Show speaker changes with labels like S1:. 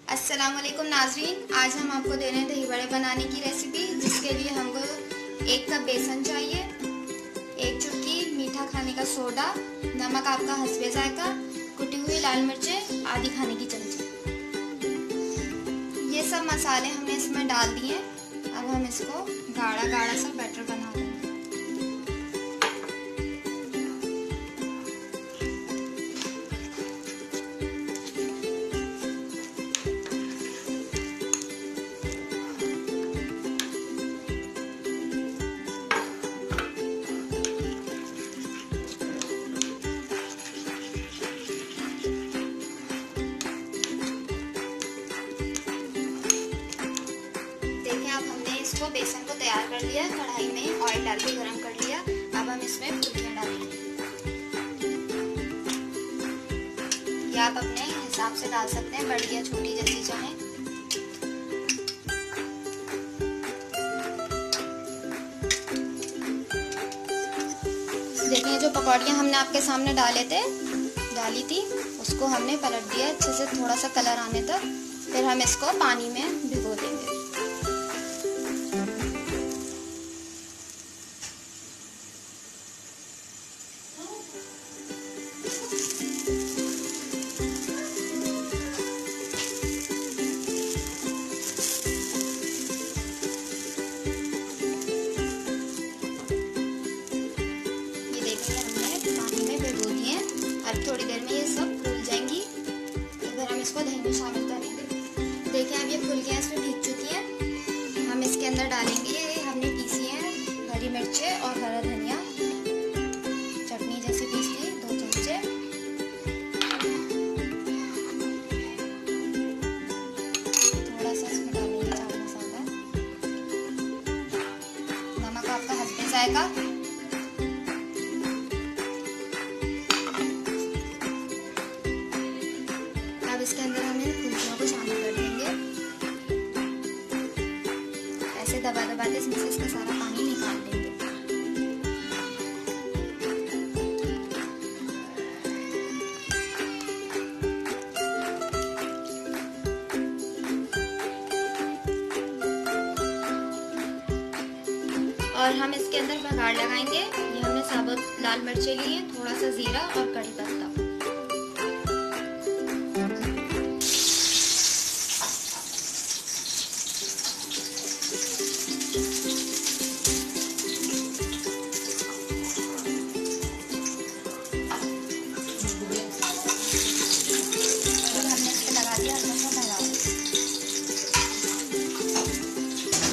S1: अस्सलामुअलैकुम नाजरीन, आज हम आपको दे रहे हैं दही बड़े बनाने की रेसिपी, जिसके लिए हमको 1 कप बेसन चाहिए, 1 चुटकी मीठा खाने का सोडा, नमक आपका हस्बे जायका, कुटी हुई लाल मिर्चें आधी खाने की चमची। ये सब मसाले हमने इसमें डाल दिए। अब हम इसको गाढ़ा गाढ़ा सा बैटर बना लेंगे। इसको बेसन को तैयार कर लिया, कढ़ाई में ऑयल डाल के गरम कर लिया। अब हम इसमें फुल्कियाँ डालेंगे। ये आप अपने हिसाब से डाल सकते हैं, बड़ी या छोटी जैसी चाहें। देखिए, जो पकौड़ियाँ हमने आपके सामने डाली थी, उसको हमने पलट दिया अच्छे से, थोड़ा सा कलर आने तक। फिर हम इसको पानी में भिगो देंगे। अब थोड़ी देर में ये सब फूल जाएंगी, तो फिर हम इसको दही में शामिल करेंगे। देखिए, अब ये फुल्कियाँ इसमें भीग चुकी हैं। हम इसके अंदर डालेंगे, ये हमने पीसी हैं हरी मिर्चें और हरा धनिया, चटनी जैसी पीस ली 2 चमचे। थोड़ा सा इसमें डालेंगे चाट मसाला, नमक आपका हस्बे जायका। अब इसके अंदर हम इन फुल्कियों को शामिल कर देंगे। ऐसे दबा दबा के इसमें से इसका सारा पानी निकाल देंगे। और हम इसके अंदर बघार लगाएंगे। ये हमने साबुत लाल मिर्चें ली हैं, थोड़ा सा जीरा और कड़ी पत्ता।